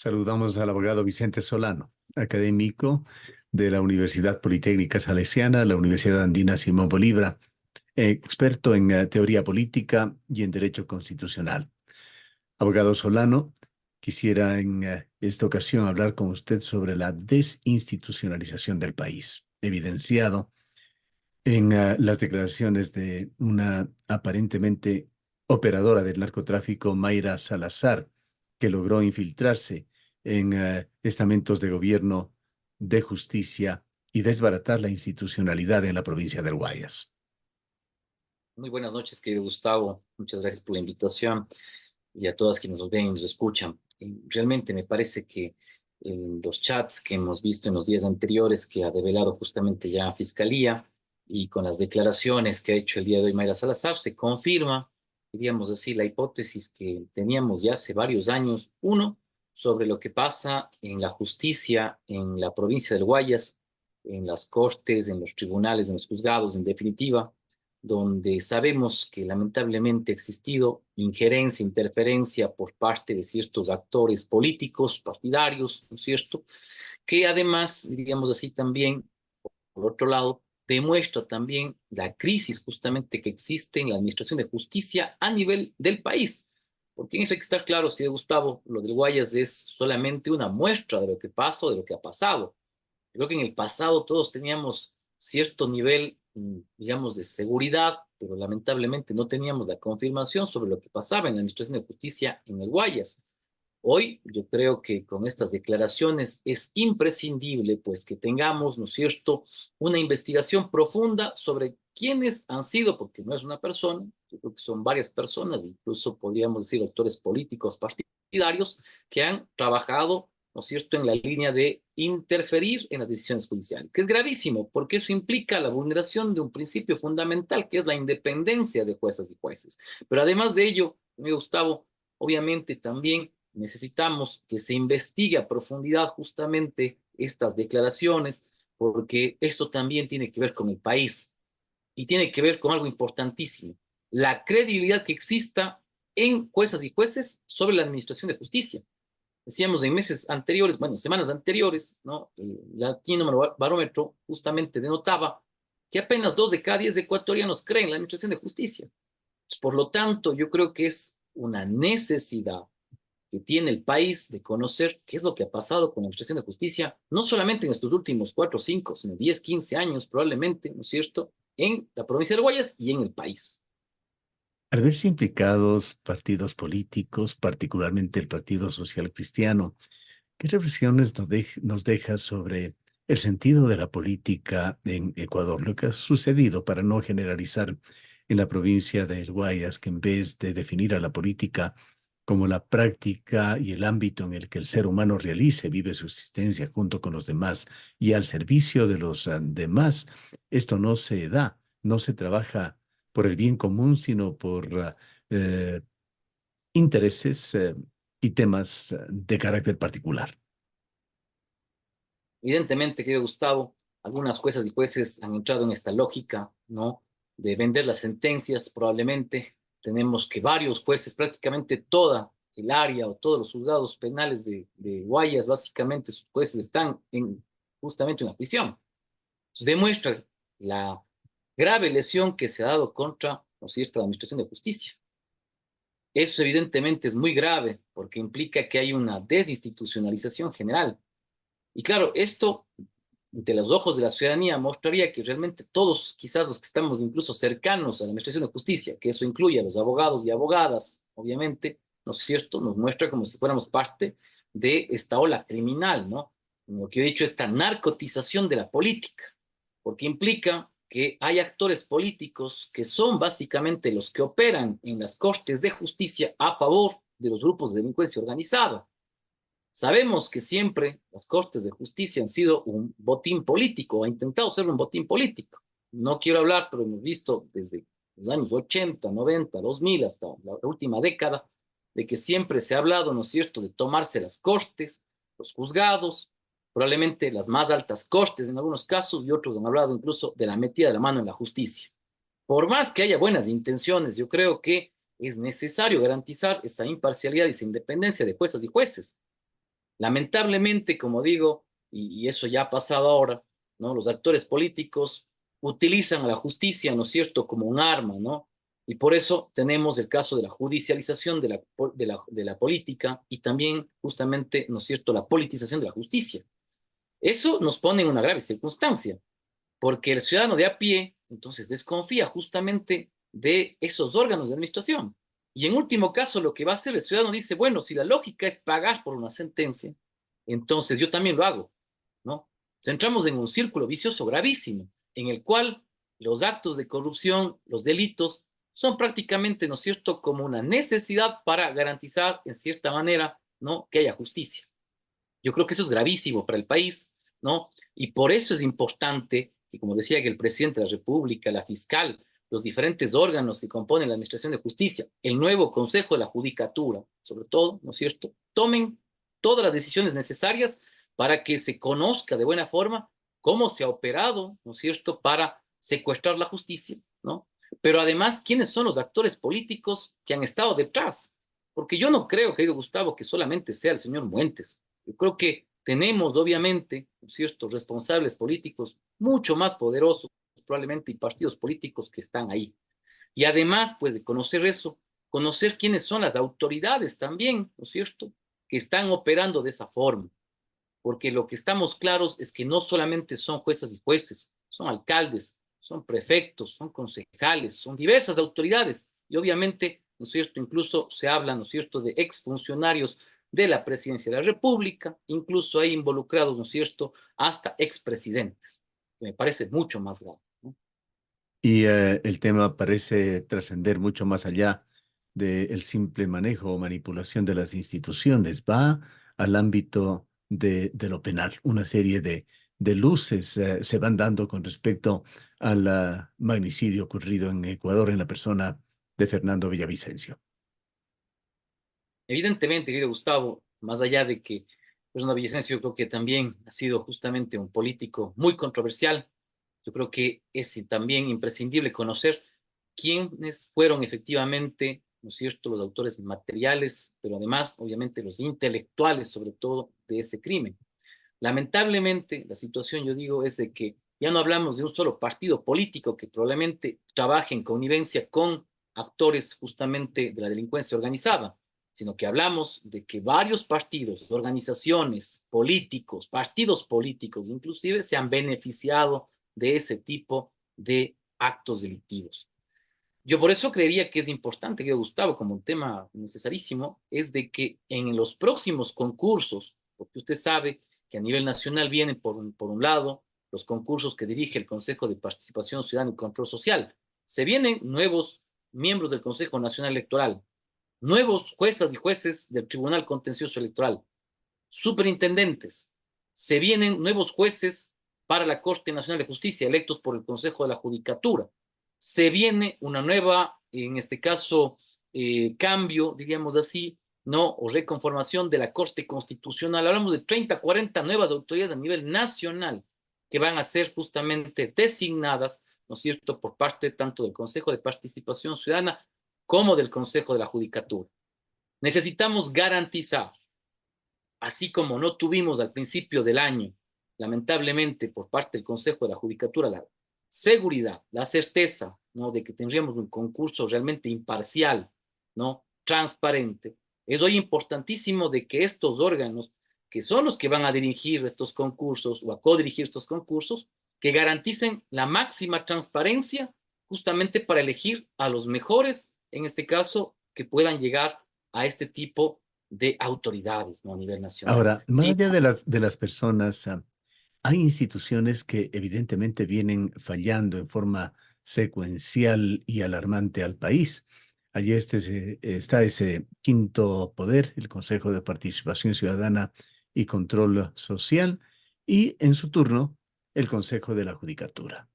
Saludamos al abogado Vicente Solano, académico de la Universidad Politécnica Salesiana, la Universidad Andina Simón Bolívar, experto en teoría política y en derecho constitucional. Abogado Solano, quisiera en esta ocasión hablar con usted sobre la desinstitucionalización del país, evidenciado en las declaraciones de una aparentemente operadora del narcotráfico, Mayra Salazar, que logró infiltrarse en estamentos de gobierno, de justicia y desbaratar la institucionalidad en la provincia del Guayas. Muy buenas noches, querido Gustavo. Muchas gracias por la invitación y a todas quienes nos ven y nos escuchan. Realmente me parece que en los chats que hemos visto en los días anteriores que ha develado justamente ya Fiscalía y con las declaraciones que ha hecho el día de hoy Mayra Salazar, se confirma, diríamos así, la hipótesis que teníamos ya hace varios años. Uno, sobre lo que pasa en la justicia en la provincia del Guayas, en las cortes, en los tribunales, en los juzgados, en definitiva donde sabemos que lamentablemente ha existido injerencia, interferencia por parte de ciertos actores políticos, partidarios, ¿no es cierto? Que además, diríamos así también, por otro lado, demuestra también la crisis justamente que existe en la administración de justicia a nivel del país. Porque en eso hay que estar claros, que Gustavo, lo del Guayas es solamente una muestra de lo que pasó, de lo que ha pasado. Creo que en el pasado todos teníamos cierto nivel, digamos, de seguridad, pero lamentablemente no teníamos la confirmación sobre lo que pasaba en la Administración de Justicia en el Guayas. Hoy yo creo que con estas declaraciones es imprescindible pues que tengamos, ¿no es cierto?, una investigación profunda sobre quiénes han sido, porque no es una persona, yo creo que son varias personas, incluso podríamos decir actores políticos partidarios que han trabajado, ¿no es cierto?, en la línea de interferir en las decisiones judiciales, que es gravísimo, porque eso implica la vulneración de un principio fundamental, que es la independencia de juezas y jueces. Pero además de ello, amigo Gustavo, obviamente también necesitamos que se investigue a profundidad justamente estas declaraciones, porque esto también tiene que ver con el país y tiene que ver con algo importantísimo, la credibilidad que exista en juezas y jueces sobre la administración de justicia. Decíamos en meses anteriores, bueno, semanas anteriores, ¿no? El Latino Barómetro justamente denotaba que apenas 2 de cada 10 ecuatorianos creen en la administración de justicia. Por lo tanto, yo creo que es una necesidad que tiene el país de conocer qué es lo que ha pasado con la administración de justicia, no solamente en estos últimos 4, 5, sino 10, 15 años probablemente, ¿no es cierto?, en la provincia de Guayas y en el país. Al verse implicados partidos políticos, particularmente el Partido Social Cristiano, ¿qué reflexiones nos deja sobre el sentido de la política en Ecuador? Lo que ha sucedido, para no generalizar, en la provincia del Guayas, que en vez de definir a la política como la práctica y el ámbito en el que el ser humano realice, vive su existencia junto con los demás y al servicio de los demás, esto no se da, no se trabaja por el bien común, sino por eh, intereses y temas de carácter particular. Evidentemente, querido Gustavo, algunas juezas y jueces han entrado en esta lógica, ¿no?, de vender las sentencias. Probablemente tenemos que varios jueces, prácticamente toda el área o todos los juzgados penales de Guayas, básicamente sus jueces están en justamente una prisión. Entonces, demuestra la grave lesión que se ha dado contra, ¿no es cierto?, la administración de justicia. Eso evidentemente es muy grave porque implica que hay una desinstitucionalización general. Y claro, esto, ante los ojos de la ciudadanía, mostraría que realmente todos, quizás los que estamos incluso cercanos a la administración de justicia, que eso incluye a los abogados y abogadas, obviamente, ¿no es cierto?, nos muestra como si fuéramos parte de esta ola criminal, ¿no? Como lo que he dicho, esta narcotización de la política, porque implica que hay actores políticos que son básicamente los que operan en las cortes de justicia a favor de los grupos de delincuencia organizada. Sabemos que siempre las cortes de justicia han sido un botín político, ha intentado ser un botín político. No quiero hablar, pero hemos visto desde los años 80, 90, 2000 hasta la última década, de que siempre se ha hablado, ¿no es cierto?, de tomarse las cortes, los juzgados, probablemente las más altas cortes en algunos casos, y otros han hablado incluso de la metida de la mano en la justicia. Por más que haya buenas intenciones, yo creo que es necesario garantizar esa imparcialidad y esa independencia de juezas y jueces. Lamentablemente, como digo, y eso ya ha pasado ahora, ¿no? Los actores políticos utilizan a la justicia, ¿no es cierto?, como un arma, ¿no? Y por eso tenemos el caso de la judicialización de la política y también, justamente, ¿no es cierto?, la politización de la justicia. Eso nos pone en una grave circunstancia, porque el ciudadano de a pie, entonces, desconfía justamente de esos órganos de administración. Y en último caso, lo que va a hacer el ciudadano dice, bueno, si la lógica es pagar por una sentencia, entonces yo también lo hago, ¿no? Entonces, entramos en un círculo vicioso gravísimo, en el cual los actos de corrupción, los delitos, son prácticamente, ¿no es cierto?, como una necesidad para garantizar, en cierta manera, ¿no?, que haya justicia. Yo creo que eso es gravísimo para el país, ¿no? Y por eso es importante que, como decía, que el presidente de la República, la fiscal, los diferentes órganos que componen la Administración de Justicia, el nuevo Consejo de la Judicatura, sobre todo, ¿no es cierto?, tomen todas las decisiones necesarias para que se conozca de buena forma cómo se ha operado, ¿no es cierto?, para secuestrar la justicia, ¿no? Pero además, ¿quiénes son los actores políticos que han estado detrás? Porque yo no creo, querido Gustavo, que solamente sea el señor Muentes. Yo creo que tenemos, obviamente, ¿no es cierto?, responsables políticos mucho más poderosos, probablemente, y partidos políticos que están ahí. Y además, pues, de conocer eso, conocer quiénes son las autoridades también, ¿no es cierto?, que están operando de esa forma. Porque lo que estamos claros es que no solamente son juezas y jueces, son alcaldes, son prefectos, son concejales, son diversas autoridades. Y obviamente, ¿no es cierto?, incluso se habla, ¿no es cierto?, de exfuncionarios de la presidencia de la República, incluso hay involucrados, ¿no es cierto?, hasta expresidentes, que me parece mucho más grave, ¿no? Y el tema parece trascender mucho más allá del simple manejo o manipulación de las instituciones. Va al ámbito de lo penal. Una serie de luces se van dando con respecto al magnicidio ocurrido en Ecuador en la persona de Fernando Villavicencio. Evidentemente, querido Gustavo, más allá de que Fernando Villavicencio, yo creo que también ha sido justamente un político muy controversial. Yo creo que es también imprescindible conocer quiénes fueron efectivamente, ¿no es cierto?, los autores materiales, pero además, obviamente, los intelectuales, sobre todo, de ese crimen. Lamentablemente, la situación, yo digo, es de que ya no hablamos de un solo partido político que probablemente trabaje en connivencia con actores justamente de la delincuencia organizada, sino que hablamos de que varios partidos, organizaciones, políticos, partidos políticos inclusive, se han beneficiado de ese tipo de actos delictivos. Yo por eso creería que es importante, que Gustavo, como un tema necesarísimo, es de que en los próximos concursos, porque usted sabe que a nivel nacional vienen por un lado los concursos que dirige el Consejo de Participación Ciudadana y Control Social. Se vienen nuevos miembros del Consejo Nacional Electoral, nuevos juezas y jueces del Tribunal Contencioso Electoral, superintendentes. Se vienen nuevos jueces para la Corte Nacional de Justicia, electos por el Consejo de la Judicatura. Se viene una nueva, en este caso, cambio, diríamos así, ¿no?, o reconformación de la Corte Constitucional. Hablamos de 30, 40 nuevas autoridades a nivel nacional que van a ser justamente designadas, ¿no es cierto?, por parte tanto del Consejo de Participación Ciudadana como del Consejo de la Judicatura. Necesitamos garantizar, así como no tuvimos al principio del año, lamentablemente por parte del Consejo de la Judicatura, la seguridad, la certeza, ¿no?, de que tendríamos un concurso realmente imparcial, ¿no?, transparente. Es hoy importantísimo de que estos órganos, que son los que van a dirigir estos concursos o a codirigir estos concursos, que garanticen la máxima transparencia justamente para elegir a los mejores, en este caso, que puedan llegar a este tipo de autoridades, ¿no?, a nivel nacional. Ahora, más Sí, allá de las personas, hay instituciones que evidentemente vienen fallando en forma secuencial y alarmante al país. Allí está ese quinto poder, el Consejo de Participación Ciudadana y Control Social, y en su turno, el Consejo de la Judicatura.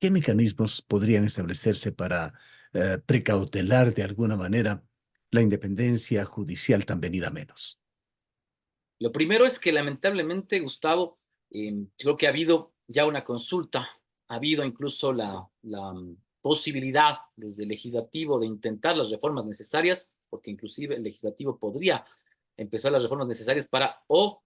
¿Qué mecanismos podrían establecerse para precautelar de alguna manera la independencia judicial tan venida a menos? lo primero es que lamentablemente, Gustavo, creo que ha habido ya una consulta, ha habido incluso la posibilidad desde el legislativo de intentar las reformas necesarias, porque inclusive el legislativo podría empezar las reformas necesarias para o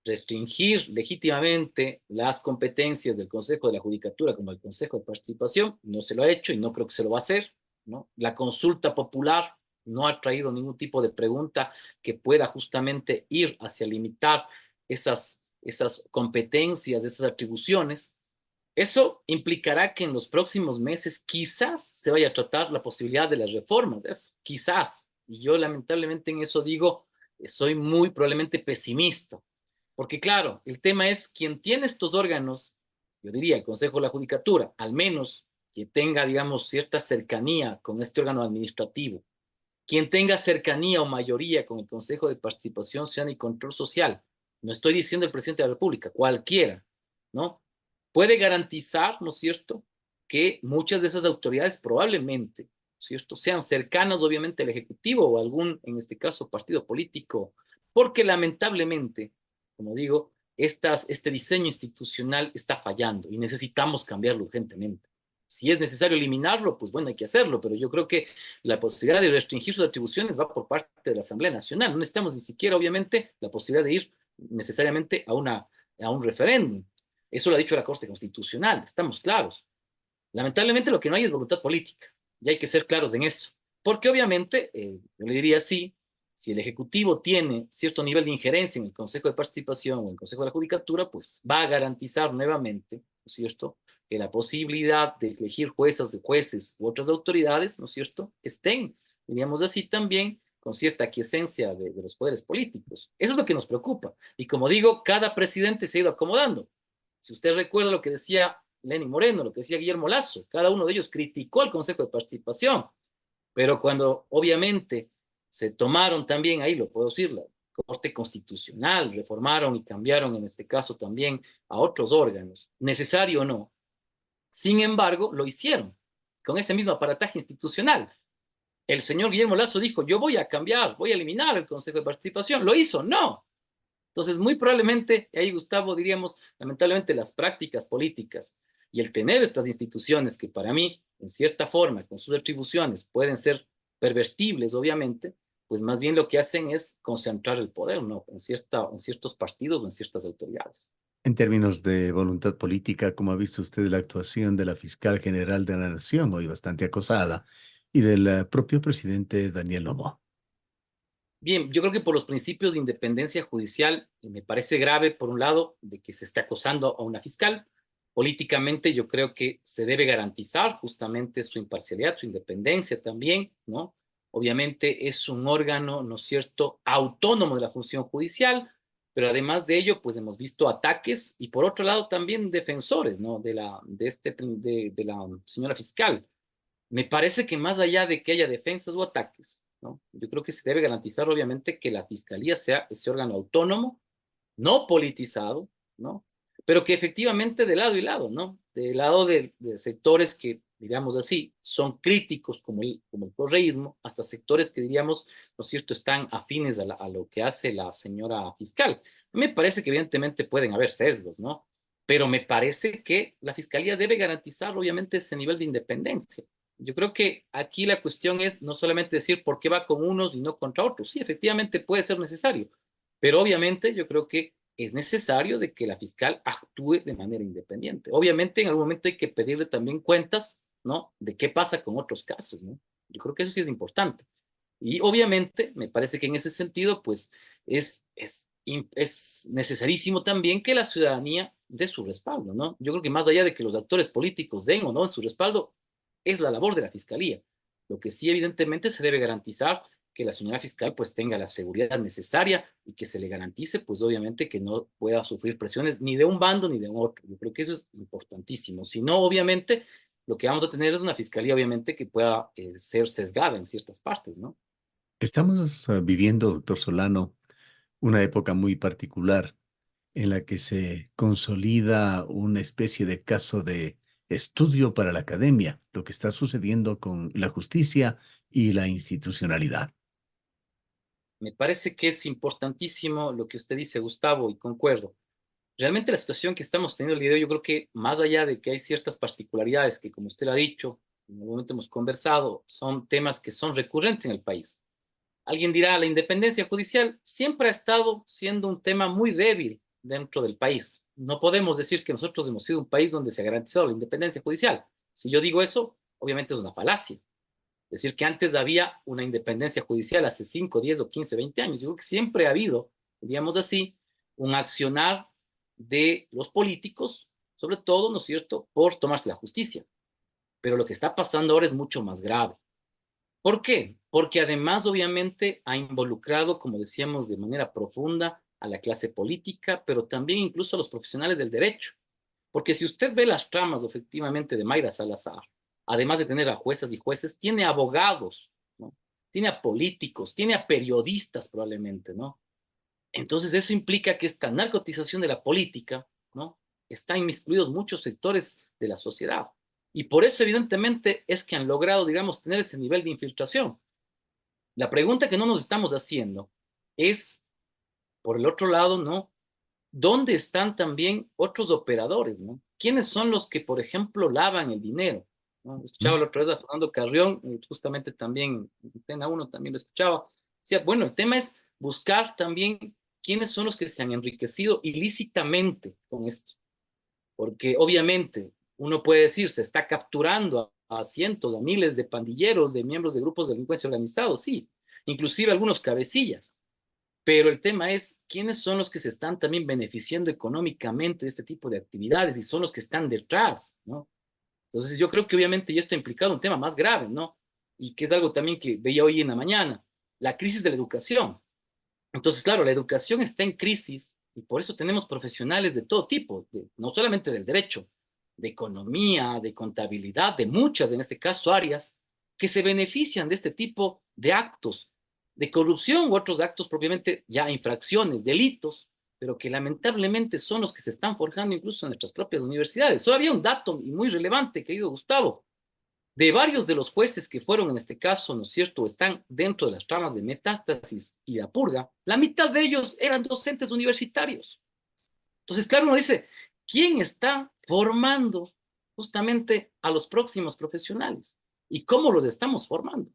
restringir legítimamente las competencias del Consejo de la Judicatura como el Consejo de Participación, no se lo ha hecho y no creo que se lo va a hacer, ¿no? La consulta popular no ha traído ningún tipo de pregunta que pueda justamente ir hacia limitar esas competencias, esas atribuciones. Eso implicará que en los próximos meses quizás se vaya a tratar la posibilidad de las reformas, eso, quizás. Y yo lamentablemente en eso digo, soy muy probablemente pesimista, porque claro, el tema es quien tiene estos órganos, yo diría el Consejo de la Judicatura, al menos que tenga, digamos, cierta cercanía con este órgano administrativo, quien tenga cercanía o mayoría con el Consejo de Participación Ciudadana y Control Social, no estoy diciendo el presidente de la República, cualquiera, ¿no? Puede garantizar, ¿no es cierto?, que muchas de esas autoridades probablemente, ¿cierto?, sean cercanas obviamente al Ejecutivo o algún, en este caso, partido político, porque lamentablemente, como digo, este diseño institucional está fallando y necesitamos cambiarlo urgentemente. Si es necesario eliminarlo, pues bueno, hay que hacerlo, pero yo creo que la posibilidad de restringir sus atribuciones va por parte de la Asamblea Nacional. No necesitamos ni siquiera, obviamente, la posibilidad de ir necesariamente a un referéndum. Eso lo ha dicho la Corte Constitucional, estamos claros. Lamentablemente lo que no hay es voluntad política, y hay que ser claros en eso. Porque obviamente, yo le diría así, si el Ejecutivo tiene cierto nivel de injerencia en el Consejo de Participación o en el Consejo de la Judicatura, pues va a garantizar nuevamente, ¿no es cierto?, que la posibilidad de elegir jueces u otras autoridades, ¿no es cierto?, estén, diríamos así, también con cierta aquiescencia de los poderes políticos. Eso es lo que nos preocupa. Y como digo, cada presidente se ha ido acomodando. Si usted recuerda lo que decía Lenín Moreno, lo que decía Guillermo Lasso, cada uno de ellos criticó al Consejo de Participación, pero cuando obviamente se tomaron también, ahí lo puedo decir, la Corte Constitucional, reformaron y cambiaron en este caso también a otros órganos, necesario o no, sin embargo, lo hicieron con ese mismo aparataje institucional. El señor Guillermo Lasso dijo, yo voy a cambiar, voy a eliminar el Consejo de Participación. ¿Lo hizo? No. Entonces, muy probablemente, ahí Gustavo, diríamos, lamentablemente las prácticas políticas y el tener estas instituciones que para mí, en cierta forma, con sus atribuciones, pueden ser pervertibles, obviamente, pues más bien lo que hacen es concentrar el poder, ¿no? En ciertos partidos o en ciertas autoridades. En términos de voluntad política, ¿cómo ha visto usted la actuación de la fiscal general de la Nación, hoy bastante acosada, y del propio presidente Daniel Noboa? Bien, yo creo que por los principios de independencia judicial, me parece grave, por un lado, de que se esté acosando a una fiscal. Políticamente, yo creo que se debe garantizar justamente su imparcialidad, su independencia también, ¿no? Obviamente es un órgano, ¿no es cierto?, autónomo de la función judicial, pero además de ello, pues hemos visto ataques y por otro lado también defensores, ¿no?, de la señora fiscal. Me parece que más allá de que haya defensas o ataques, ¿no?, yo creo que se debe garantizar obviamente que la fiscalía sea ese órgano autónomo, no politizado, ¿no? Pero que efectivamente de lado y lado, ¿no? Del lado de sectores que, digamos así, son críticos como el correísmo, hasta sectores que diríamos, ¿no es cierto?, están afines a lo que hace la señora fiscal. Me parece que evidentemente pueden haber sesgos, ¿no? Pero me parece que la fiscalía debe garantizar obviamente ese nivel de independencia. Yo creo que aquí la cuestión es no solamente decir por qué va con unos y no contra otros. Sí, efectivamente puede ser necesario, pero obviamente yo creo que es necesario de que la fiscal actúe de manera independiente. Obviamente en algún momento hay que pedirle también cuentas, ¿no?, de qué pasa con otros casos, ¿no? Yo creo que eso sí es importante. Y obviamente me parece que en ese sentido, pues es necesarísimo también que la ciudadanía dé su respaldo, ¿no? Yo creo que más allá de que los actores políticos den o no su respaldo, es la labor de la fiscalía. Lo que sí evidentemente se debe garantizar que la señora fiscal pues tenga la seguridad necesaria y que se le garantice pues obviamente que no pueda sufrir presiones ni de un bando ni de otro. Yo creo que eso es importantísimo. Si no, obviamente, lo que vamos a tener es una fiscalía obviamente que pueda ser sesgada en ciertas partes, ¿no? Estamos viviendo, doctor Solano, una época muy particular en la que se consolida una especie de caso de estudio para la academia, lo que está sucediendo con la justicia y la institucionalidad. Me parece que es importantísimo lo que usted dice, Gustavo, y concuerdo. Realmente la situación que estamos teniendo el día de hoy, yo creo que más allá de que hay ciertas particularidades que, como usted lo ha dicho, en algún momento hemos conversado, son temas que son recurrentes en el país. Alguien dirá, la independencia judicial siempre ha estado siendo un tema muy débil dentro del país. No podemos decir que nosotros hemos sido un país donde se ha garantizado la independencia judicial. Si yo digo eso, obviamente es una falacia. Decir que antes había una independencia judicial hace 5, 10 o 15, 20 años. Yo creo que siempre ha habido, diríamos así, un accionar de los políticos, sobre todo, ¿no es cierto?, por tomarse la justicia. Pero lo que está pasando ahora es mucho más grave. ¿Por qué? Porque además, obviamente, ha involucrado, como decíamos, de manera profunda a la clase política, pero también incluso a los profesionales del derecho. Porque si usted ve las tramas, efectivamente, de Mayra Salazar, además de tener a juezas y jueces, tiene abogados, ¿no? Tiene a políticos, tiene a periodistas probablemente, ¿no? Entonces eso implica que esta narcotización de la política, ¿no?, está inmiscuidos muchos sectores de la sociedad. Y por eso, evidentemente, es que han logrado, digamos, tener ese nivel de infiltración. La pregunta que no nos estamos haciendo es, por el otro lado, ¿no?, ¿dónde están también otros operadores, ¿no? ¿Quiénes son los que, por ejemplo, lavan el dinero? ¿No? Escuchaba ¿Mm? la otra vez a Fernando Carrión, justamente también, en Antena 1 también lo escuchaba. Decía, bueno, el tema es buscar también quiénes son los que se han enriquecido ilícitamente con esto. Porque obviamente uno puede decir, se está capturando a cientos, a miles de pandilleros, de miembros de grupos de delincuencia organizados, sí, inclusive algunos cabecillas. Pero el tema es, ¿quiénes son los que se están también beneficiando económicamente de este tipo de actividades y son los que están detrás, ¿no? Entonces yo creo que obviamente ya esto ha implicado un tema más grave, ¿no? Y que es algo también que veía hoy en la mañana, la crisis de la educación. Entonces, claro, la educación está en crisis y por eso tenemos profesionales de todo tipo, no solamente del derecho, de economía, de contabilidad, de muchas, en este caso, áreas, que se benefician de este tipo de actos de corrupción u otros actos propiamente ya infracciones, delitos, pero que lamentablemente son los que se están forjando incluso en nuestras propias universidades. Solo había un dato muy relevante, querido Gustavo, de varios de los jueces que fueron en este caso, ¿no es cierto?, están dentro de las tramas de Metástasis y La Purga, la mitad de ellos eran docentes universitarios. Entonces, claro, uno dice, ¿quién está formando justamente a los próximos profesionales? ¿Y cómo los estamos formando?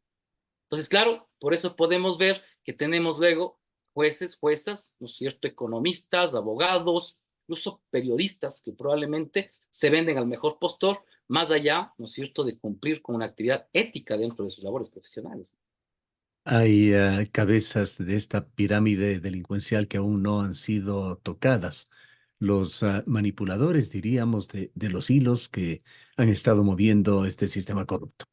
Entonces, claro, por eso podemos ver que tenemos luego jueces, juezas, ¿no es cierto?, economistas, abogados, incluso periodistas que probablemente se venden al mejor postor, más allá, ¿no es cierto?, de cumplir con una actividad ética dentro de sus labores profesionales. Hay cabezas de esta pirámide delincuencial que aún no han sido tocadas. Los manipuladores, diríamos, de los hilos que han estado moviendo este sistema corrupto.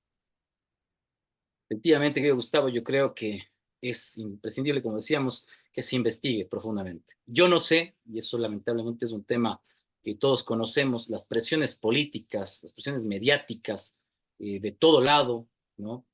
Efectivamente, querido Gustavo, yo creo que es imprescindible, como decíamos, que se investigue profundamente. Yo no sé, y eso lamentablemente es un tema que todos conocemos, las presiones políticas, las presiones mediáticas de todo lado, ¿no?,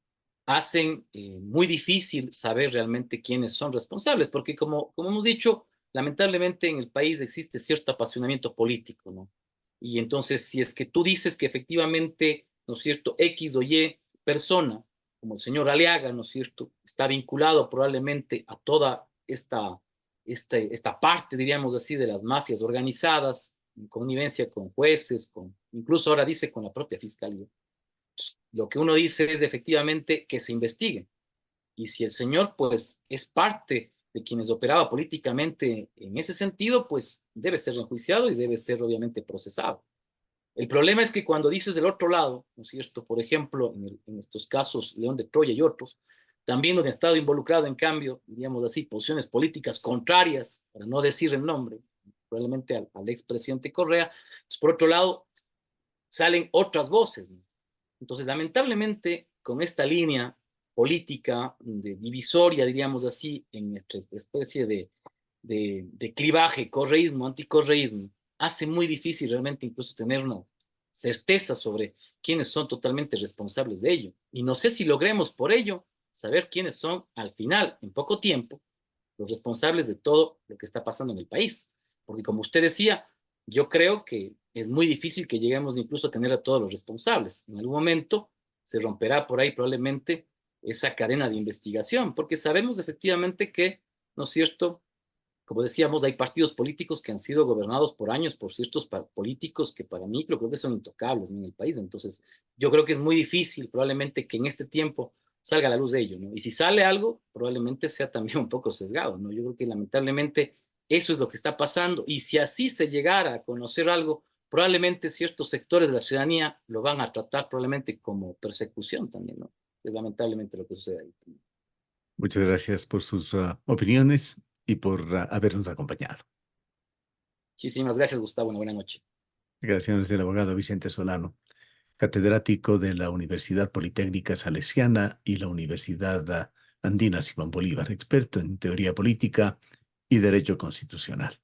hacen muy difícil saber realmente quiénes son responsables, porque como hemos dicho, lamentablemente en el país existe cierto apasionamiento político, ¿no? Y entonces, si es que tú dices que efectivamente, ¿no es cierto?, X o Y persona, como el señor Aliaga, ¿no es cierto?, está vinculado probablemente a toda esta parte, diríamos así, de las mafias organizadas, en connivencia con jueces, incluso ahora dice con la propia fiscalía. Lo que uno dice es efectivamente que se investigue. Y si el señor, pues, es parte de quienes operaba políticamente en ese sentido, pues debe ser enjuiciado y debe ser obviamente procesado. El problema es que cuando dices del otro lado, ¿no es cierto?, por ejemplo, en estos casos, León de Troya y otros, también donde ha estado involucrado, en cambio, diríamos así, posiciones políticas contrarias, para no decir el nombre, probablemente al expresidente Correa, pues por otro lado, salen otras voces, ¿no? Entonces, lamentablemente, con esta línea política de divisoria, diríamos así, en nuestra especie de clivaje, correísmo, anticorreísmo, hace muy difícil realmente incluso tener una certeza sobre quiénes son totalmente responsables de ello. Y no sé si logremos por ello saber quiénes son al final, en poco tiempo, los responsables de todo lo que está pasando en el país. Porque como usted decía, yo creo que es muy difícil que lleguemos incluso a tener a todos los responsables. En algún momento se romperá por ahí probablemente esa cadena de investigación, porque sabemos efectivamente que, ¿no es cierto?, como decíamos, hay partidos políticos que han sido gobernados por años por ciertos políticos que para mí creo que son intocables, ¿no?, en el país. Entonces, yo creo que es muy difícil probablemente que en este tiempo salga a la luz de ello, ¿no? Y si sale algo, probablemente sea también un poco sesgado, ¿no? Yo creo que lamentablemente Eso es lo que está pasando. Y si así se llegara a conocer algo, probablemente ciertos sectores de la ciudadanía lo van a tratar probablemente como persecución también, ¿no? Es lamentablemente lo que sucede ahí. Muchas gracias por sus opiniones y por habernos acompañado. Muchísimas gracias, Gustavo. Una buena noche. Gracias del abogado Vicente Solano, catedrático de la Universidad Politécnica Salesiana y la Universidad Andina Simón Bolívar, experto en teoría política y derecho constitucional.